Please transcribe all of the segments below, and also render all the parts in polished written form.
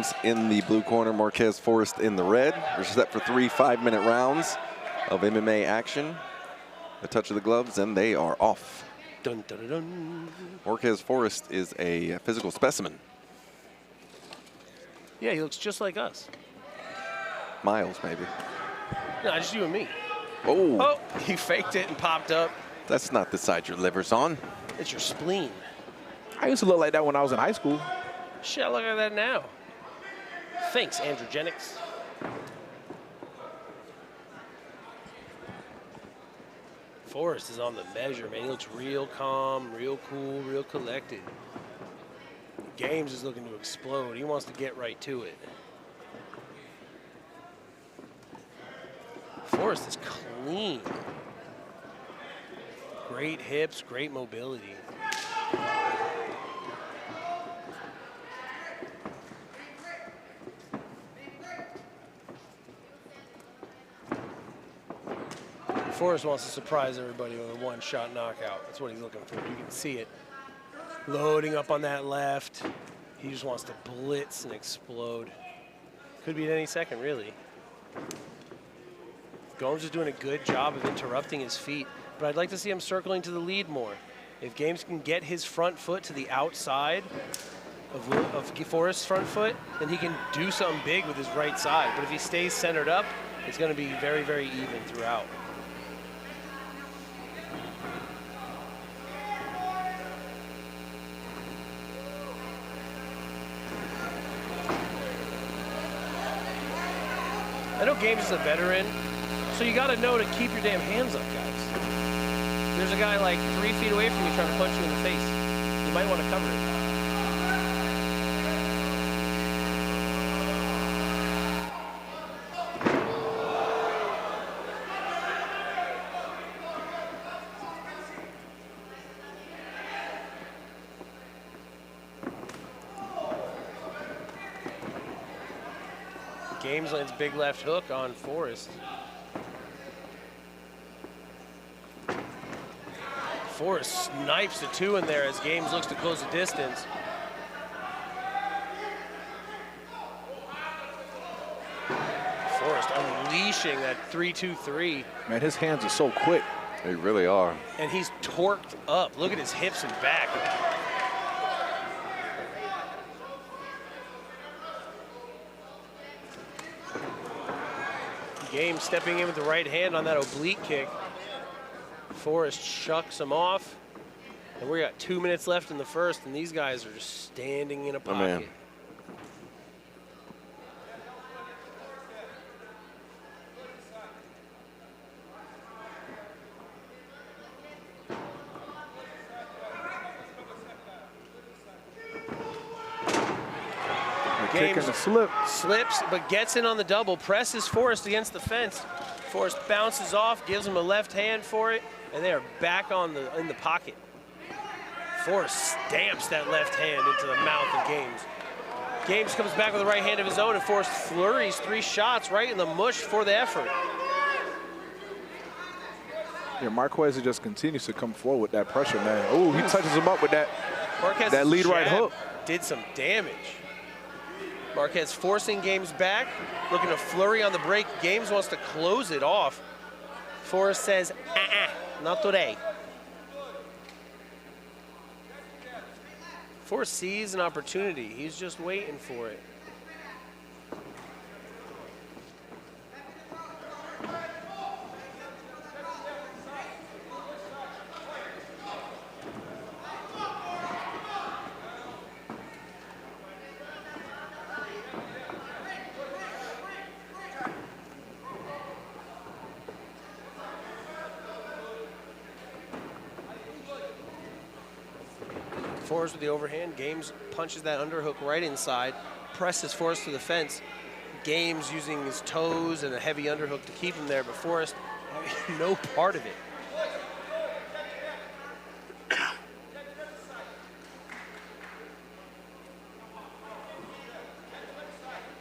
Games in the blue corner, Morquez Forest in the red. They're set for 3 5-minute rounds of MMA action. A touch of the gloves, and they are off. Dun, dun, dun, dun. Morquez Forest is a physical specimen. Yeah, he looks just like us. Miles, maybe. No, just you and me. Oh. Oh, he faked it and popped up. That's not the side your liver's on. It's your spleen. I used to look like that when I was in high school. Shit, I look at that now. Thanks, androgenics. Forrest is on the measure, man. He looks real calm, real cool, real collected. Games is looking to explode. He wants to get right to it. Forrest is clean. Great hips, great mobility. Forrest wants to surprise everybody with a one-shot knockout. That's what he's looking for. You can see it. Loading up on that left. He just wants to blitz and explode. Could be at any second, really. Gomes is doing a good job of interrupting his feet, but I'd like to see him circling to the lead more. If Games can get his front foot to the outside of Forrest's front foot, then he can do something big with his right side. But if he stays centered up, it's going to be very, very even throughout. I know Games is a veteran, so you got to know to keep your damn hands up, guys. There's a guy like 3 feet away from you trying to punch you in the face. You might want to cover it. Games lands big left hook on Forrest. Forrest snipes the 2 in there as Games looks to close the distance. Forrest unleashing that 3-2-3. Man, his hands are so quick. They really are. And he's torqued up. Look at his hips and back. Games stepping in with the right hand on that oblique kick. Forrest shucks him off. And we got 2 minutes left in the first, and these guys are just standing in a pocket. Oh, man. Games slip. Slips, but gets in on the double, presses Forrest against the fence. Forrest bounces off, gives him a left hand for it, and they are back on in the pocket. Forrest stamps that left hand into the mouth of Games. Games comes back with a right hand of his own, and Forrest flurries 3 shots right in the mush for the effort. Yeah, Marquez just continues to come forward with that pressure, man. Oh, he touches him up with that lead right hook. Did some damage. Marquez forcing Games back, looking to flurry on the break. Games wants to close it off. Forrest says, not today. Forrest sees an opportunity. He's just waiting for it. Forrest with the overhand. Games punches that underhook right inside, presses Forrest to the fence. Games using his toes and a heavy underhook to keep him there, but Forrest having no part of it.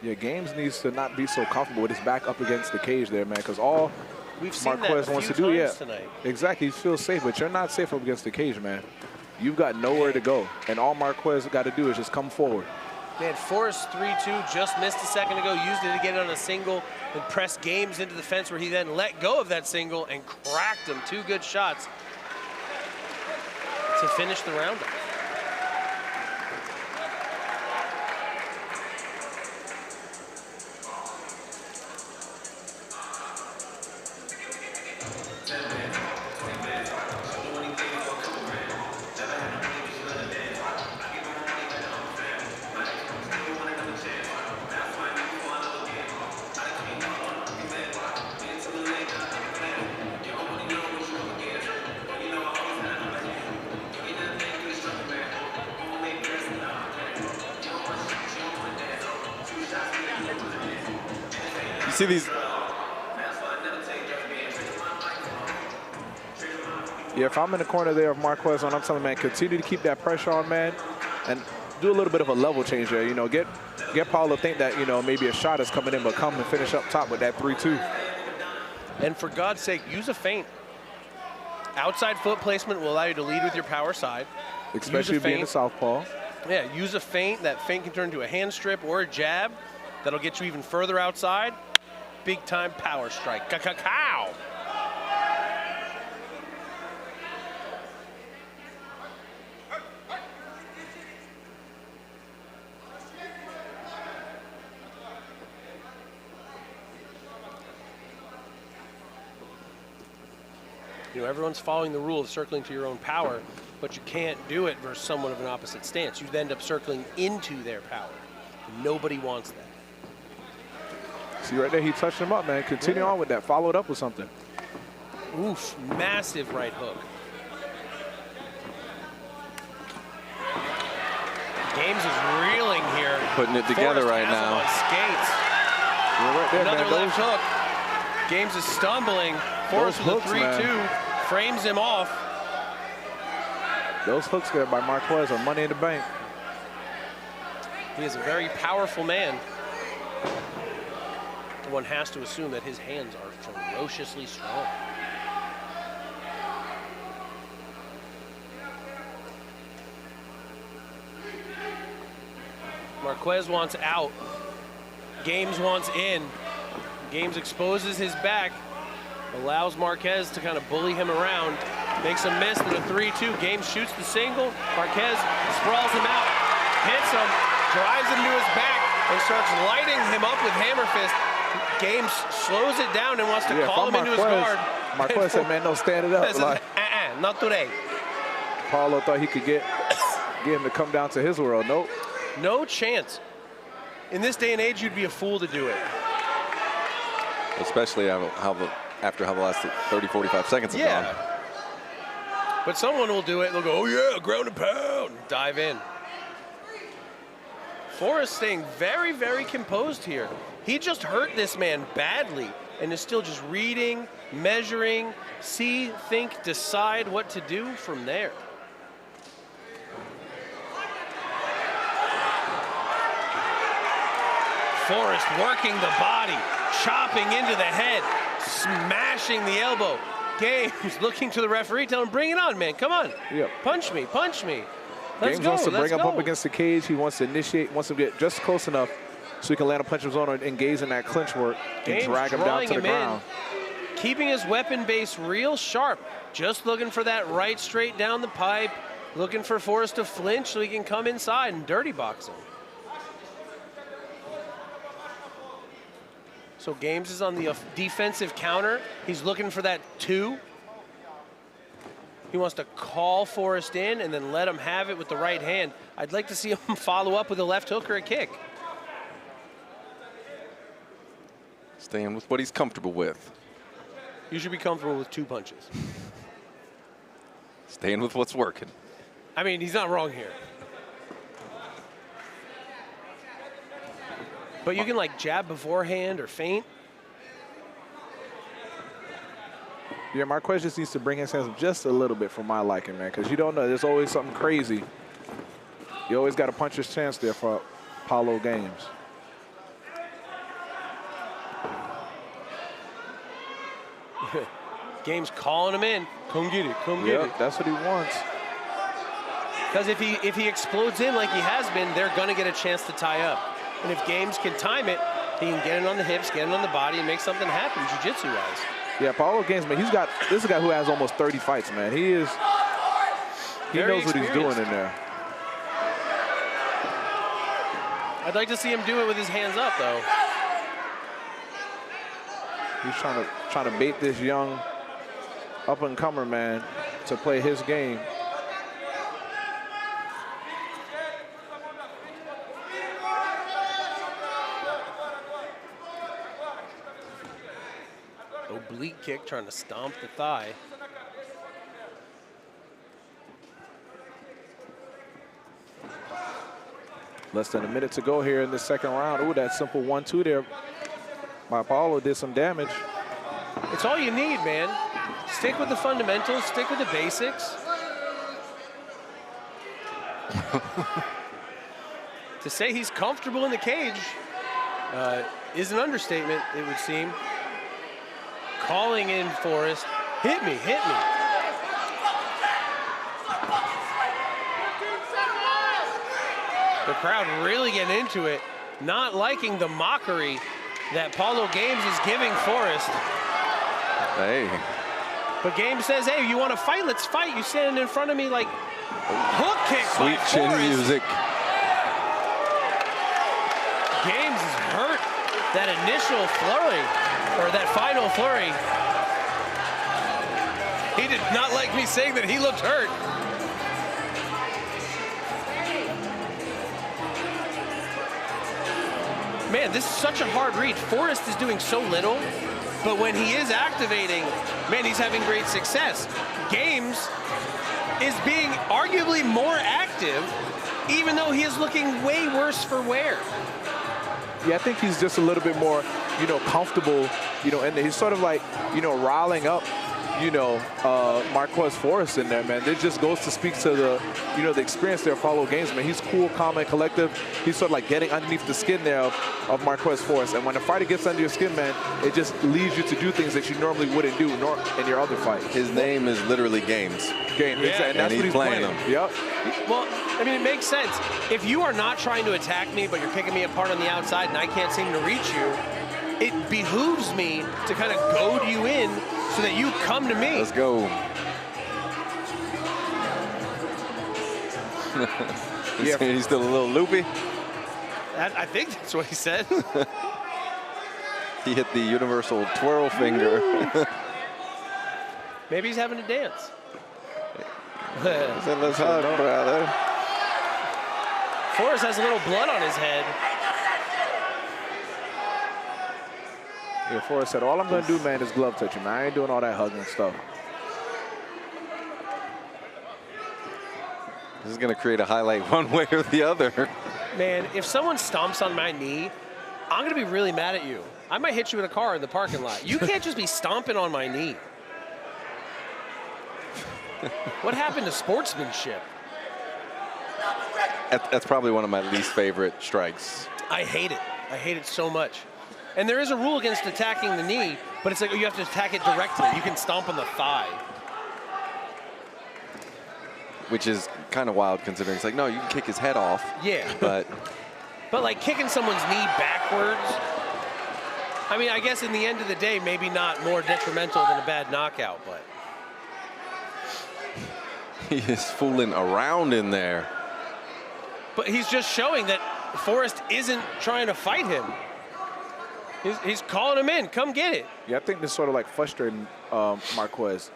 Yeah, Games needs to not be so comfortable with his back up against the cage there, man, because all Marquez wants to do, tonight. Exactly, he feels safe, but you're not safe up against the cage, man. You've got nowhere to go, and all Marquez got to do is just come forward. Man, Forrest 3-2, just missed a second ago, used it to get on a single and press Games into the fence where he then let go of that single and cracked him. 2 good shots to finish the round off. See these. Yeah, if I'm in the corner there of Morquez, I'm telling him, man, continue to keep that pressure on, man, and do a little bit of a level change there. You know, get Paulo to think that, you know, maybe a shot is coming in, but come and finish up top with that 3-2. And for God's sake, use a feint. Outside foot placement will allow you to lead with your power side. Especially being a southpaw. Yeah, use a feint. That feint can turn into a hand strip or a jab. That'll get you even further outside. Big time power strike. Ka-ka-cow! You know, everyone's following the rule of circling to your own power, but you can't do it versus someone of an opposite stance. You end up circling into their power. Nobody wants that. See right there, he touched him up, man. Continue on with that. Follow it up with something. Oof, massive right hook. Games is reeling here. Putting it together Forrest right has now. him on skates. Right there, Another man. left hook. Games is stumbling. Forrest with a 3-2. Frames him off. Those hooks there by Morquez are money in the bank. He is a very powerful man. One has to assume that his hands are ferociously strong. Morquez wants out. Games wants in. Games exposes his back, allows Morquez to kind of bully him around, makes a miss and a 3-2. Games shoots the single. Morquez sprawls him out, hits him, drives him to his back, and starts lighting him up with hammer fist. Games slows it down and wants to call him into his guard. Morquez said, man, no, stand it up. Like, not today. Paulo thought he could get him to come down to his world. Nope. No chance. In this day and age, you'd be a fool to do it. Especially after how the last 30, 45 seconds have gone. But someone will do it. They'll go, oh yeah, ground and pound. Dive in. Forrest staying very, very composed here. He just hurt this man badly and is still just reading, measuring, see, think, decide what to do from there. Forrest working the body, chopping into the head, smashing the elbow. Games looking to the referee, telling him, bring it on, man, come on. Yep. Punch me, punch me. Let's Games go, wants to let's bring him go. up against the cage. He wants to initiate, wants to get just close enough so he can land a punch of his own and engage in that clinch work and drag him down to the ground. Keeping his weapon base real sharp, just looking for that right straight down the pipe, looking for Forrest to flinch so he can come inside and dirty box him. So Games is on the defensive counter. He's looking for that 2. He wants to call Forrest in and then let him have it with the right hand. I'd like to see him follow up with a left hook or a kick. Staying with what he's comfortable with. You should be comfortable with 2 punches. Staying with what's working. I mean, he's not wrong here. But you can like jab beforehand or feint. Yeah, Morquez just needs to bring his hands just a little bit for my liking, man, because you don't know. There's always something crazy. You always got a puncher's chance there for Paulo Games. Games calling him in. Come get it, come get it. That's what he wants. Because if he explodes in like he has been, they're going to get a chance to tie up. And if Games can time it, he can get it on the hips, get it on the body, and make something happen jiu-jitsu-wise. Yeah, Paulo Games, man, this is a guy who has almost 30 fights, man. He knows what he's doing in there. I'd like to see him do it with his hands up, though. He's trying to bait this young up-and-comer, man, to play his game. Oblique kick, trying to stomp the thigh. Less than a minute to go here in the second round. Ooh, that simple 1-2 there by Paulo did some damage. It's all you need, man. Stick with the fundamentals, stick with the basics. To say he's comfortable in the cage is an understatement, it would seem. Calling in Forest, hit me, hit me. The crowd really getting into it, not liking the mockery that Paulo Games is giving Forest. Hey. But Games says, hey, you want to fight? Let's fight. You standing in front of me like hook kick by Sweet chin Forest. music. Games is hurt. That initial flurry, or that final flurry. He did not like me saying that he looked hurt. Man, this is such a hard read. Forrest is doing so little, but when he is activating, man, he's having great success. Games is being arguably more active, even though he is looking way worse for wear. Yeah, I think he's just a little bit more, comfortable, and he's sort of like, riling up, Morquez Forest in there, man. This just goes to speak to the, the experience there of Paulo Games, man. He's cool, calm, and collective. He's sort of like getting underneath the skin there of Morquez Forest. And when a fighter gets under your skin, man, it just leads you to do things that you normally wouldn't do in your other fight. His name is literally Games. Game, yeah, and that's what he's playing. Yep. Well, I mean, it makes sense. If you are not trying to attack me, but you're picking me apart on the outside and I can't seem to reach you, it behooves me to kind of goad you in so that you come to me. Let's go. He's still a little loopy. I think that's what he said. He hit the universal twirl finger. Maybe he's having a dance. He said, let's hug, brother. Forrest has a little blood on his head. Yeah, Forrest said, all I'm going to do, man, is glove touching, man. I ain't doing all that hugging stuff. This is going to create a highlight one way or the other. Man, if someone stomps on my knee, I'm going to be really mad at you. I might hit you with a car in the parking lot. You can't just be stomping on my knee. What happened to sportsmanship? That's probably one of my least favorite strikes. I hate it. I hate it so much. And there is a rule against attacking the knee, but it's like you have to attack it directly. You can stomp on the thigh. Which is kind of wild considering it's like, no, you can kick his head off. Yeah. But like kicking someone's knee backwards, I mean, I guess in the end of the day, maybe not more detrimental than a bad knockout, but. he is fooling around in there. But he's just showing that Forrest isn't trying to fight him. He's calling him in. Come get it. Yeah, I think this is sort of like frustrating Morquez.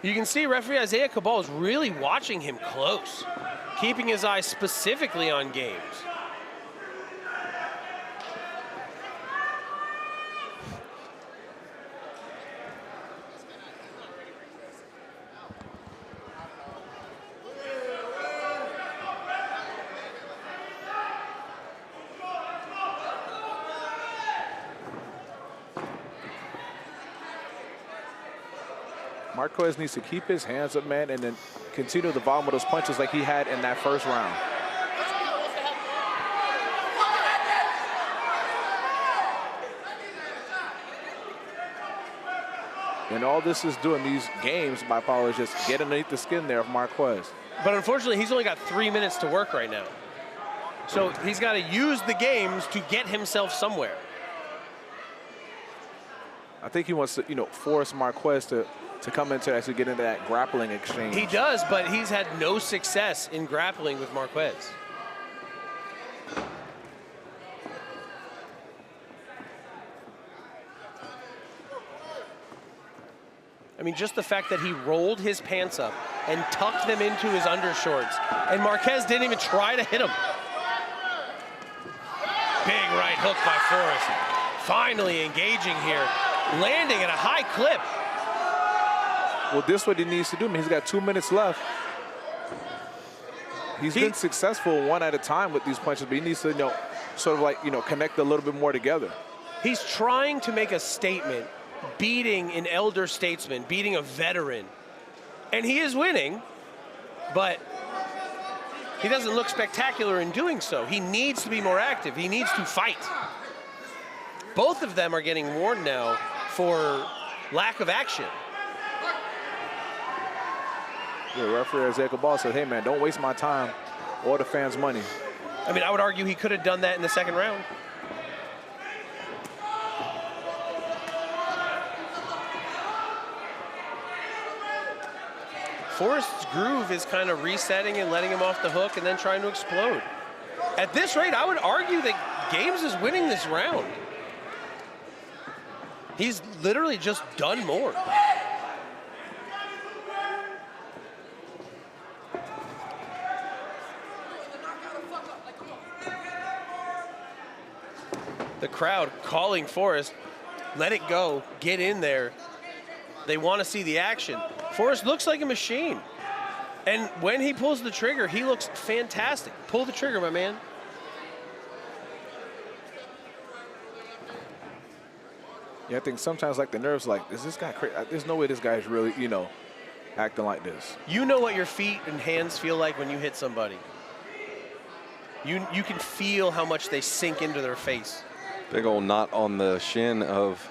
You can see referee Isaiah Cabal is really watching him close, keeping his eyes specifically on Games. Morquez needs to keep his hands up, man, and then continue the volume of those punches like he had in that first round. And all this is doing, these games by Paulo, is just getting underneath the skin there of Morquez. But unfortunately, he's only got 3 minutes to work right now. So he's got to use the games to get himself somewhere. I think he wants to, force Morquez to come into actually get into that grappling exchange. He does, but he's had no success in grappling with Morquez. I mean, just the fact that he rolled his pants up and tucked them into his undershorts, and Morquez didn't even try to hit him. Big right hook by Forest. Finally engaging here, landing at a high clip. Well, this is what he needs to do. I mean, he's got 2 minutes left. He's been successful one at a time with these punches, but he needs to, sort of like, connect a little bit more together. He's trying to make a statement, beating an elder statesman, beating a veteran. And he is winning, but he doesn't look spectacular in doing so. He needs to be more active. He needs to fight. Both of them are getting warned now for lack of action. The referee Ezekiel Ball said, hey, man, don't waste my time or the fans' money. I mean, I would argue he could have done that in the second round. Forrest's groove is kind of resetting and letting him off the hook and then trying to explode. At this rate, I would argue that Games is winning this round. He's literally just done more. The crowd calling Forrest, let it go, get in there. They want to see the action. Forrest looks like a machine. And when he pulls the trigger, he looks fantastic. Pull the trigger, my man. Yeah, I think sometimes like the nerves, like, is this guy crazy? There's no way this guy's really, acting like this. You know what your feet and hands feel like when you hit somebody. You can feel how much they sink into their face. Big old knot on the shin of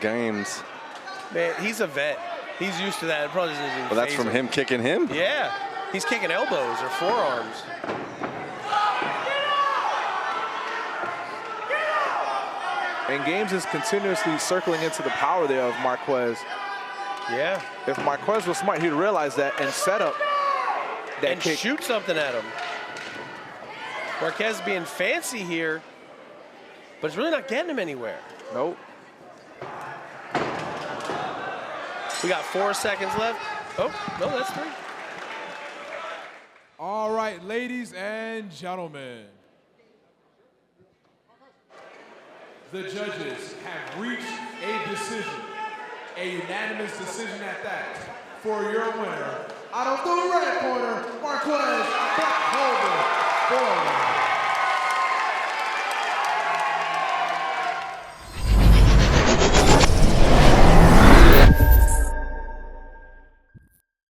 Games. Man, he's a vet. He's used to that. It probably doesn't even Well, that's faze from him kicking him? Yeah. He's kicking elbows or forearms. And Games is continuously circling into the power there of Morquez. Yeah. If Morquez was smart, he'd realize that and set up that and kick. Shoot something at him. Morquez being fancy here, but it's really not getting him anywhere. Nope. We got 4 seconds left. Oh, no, that's 3. All right, ladies and gentlemen. The judges have reached a decision, a unanimous decision at that, for your winner. Out of the red corner, Morquez Black Holder,